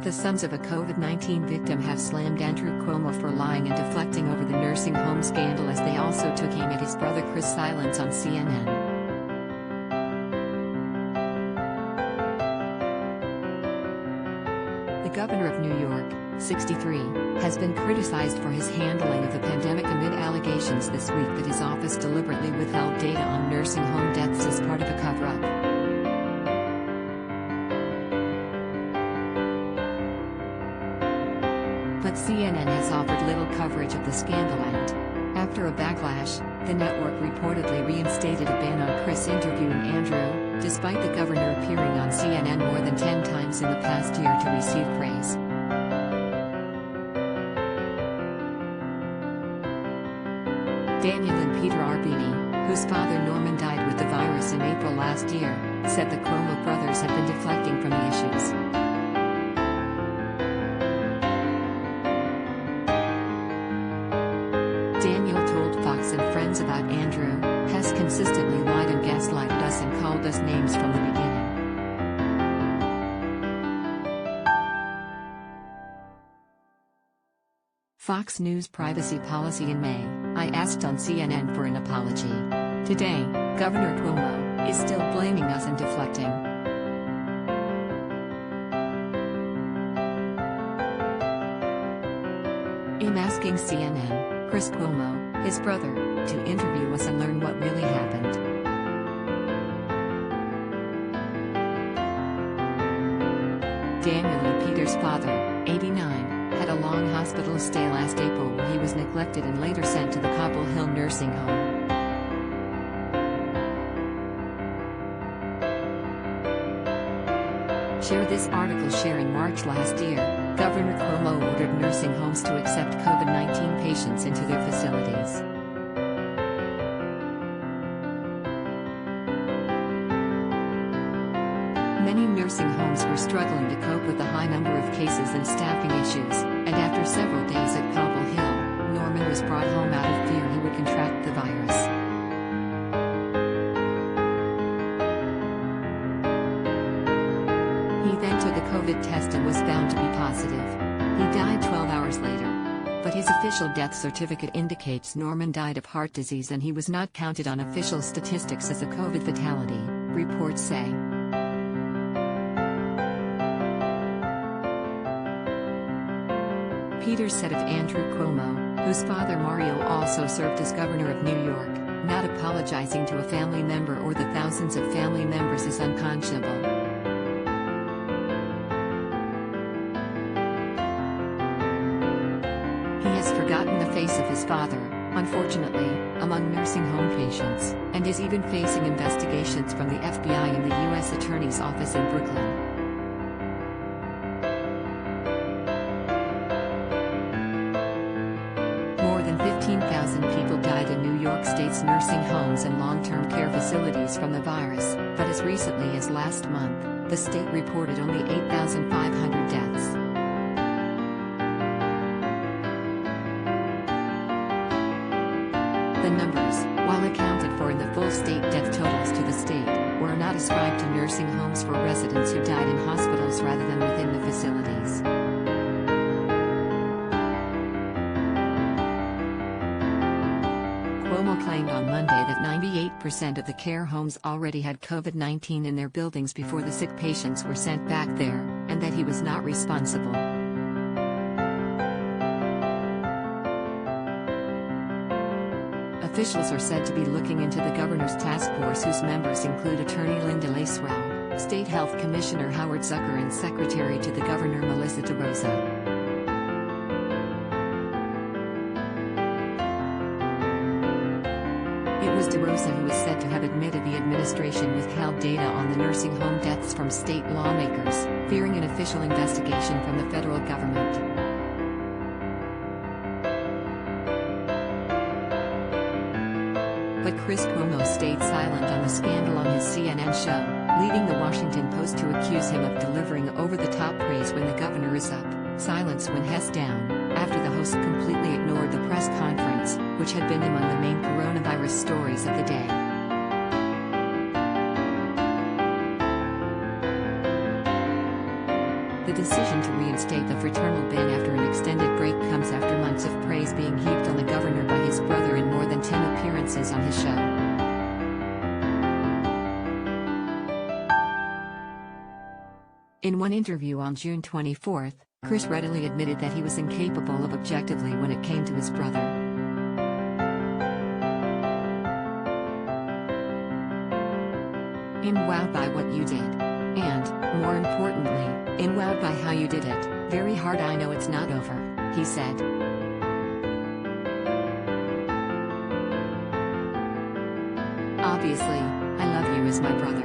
The sons of a COVID-19 victim have slammed Andrew Cuomo for lying and deflecting over the nursing home scandal as they also took aim at his brother Chris' silence on CNN. The governor of New York, 63, has been criticized for his handling of the pandemic amid allegations this week that his office deliberately withheld data on nursing home deaths as part of a cover-up. But CNN has offered little coverage of the scandal and, after a backlash, the network reportedly reinstated a ban on Chris interviewing Andrew, despite the governor appearing on CNN more than 10 times in the past year to receive praise. Daniel and Peter Arbini, whose father Norman died with the virus in April last year, said the Cuomo brothers have been deflecting from the issues. Daniel told Fox and Friends about Andrew, has consistently lied and gaslighted us and called us names from the beginning. Fox News privacy policy in May, I asked on CNN for an apology. Today, Governor Cuomo is still blaming us and deflecting. I'm asking CNN, Chris Cuomo, his brother, to interview us and learn what really happened. Daniel and Peter's father, 89, had a long hospital stay last April where he was neglected and later sent to the Cobble Hill nursing home. Share this article. Sharing March last year, Governor Cuomo ordered nursing homes to accept COVID-19 patients into their facilities. Many nursing homes were struggling to cope with the high number of cases and staffing issues, and after several days at Cobble Hill, Norman was brought home out of fear he would contract the virus. He then took a COVID test and was found to be positive. He died 12 hours later. But his official death certificate indicates Norman died of heart disease and he was not counted on official statistics as a COVID fatality, reports say. Peter said of Andrew Cuomo, whose father Mario also served as governor of New York, not apologizing to a family member or the thousands of family members is unconscionable. He has forgotten the face of his father, unfortunately, among nursing home patients, and is even facing investigations from the FBI and the U.S. Attorney's Office in Brooklyn. More than 15,000 people died in New York State's nursing homes and long-term care facilities from the virus, but as recently as last month, the state reported only 8,500 deaths. The numbers, while accounted for in the full state death totals to the state, were not ascribed to nursing homes for residents who died in hospitals rather than within the facilities. Cuomo claimed on Monday that 98% of the care homes already had COVID-19 in their buildings before the sick patients were sent back there, and that he was not responsible. Officials are said to be looking into the governor's task force, whose members include Attorney Linda Lacewell, State Health Commissioner Howard Zucker and Secretary to the Governor Melissa DeRosa. It was DeRosa who is said to have admitted the administration withheld data on the nursing home deaths from state lawmakers, fearing an official investigation from the federal government. But Chris Cuomo stayed silent on the scandal on his CNN show, leading the Washington Post to accuse him of delivering over-the-top praise when the governor is up, silence when he's down, after the host completely ignored the press conference, which had been among the main coronavirus stories of the day. The decision to reinstate the fraternal ban after an extended break comes after months of praise being heaped on the governor by his brother in more than 10 appearances on his show. In one interview on June 24, Chris readily admitted that he was incapable of objectively when it came to his brother. "I'm wowed by what you did. And, more importantly, I'm wowed by how you did it. Very hard. I know it's not over," he said. "Obviously, I love you as my brother.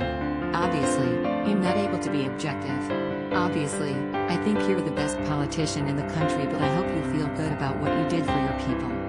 Obviously, I'm not able to be objective. Obviously, I think you're the best politician in the country, but I hope you feel good about what you did for your people."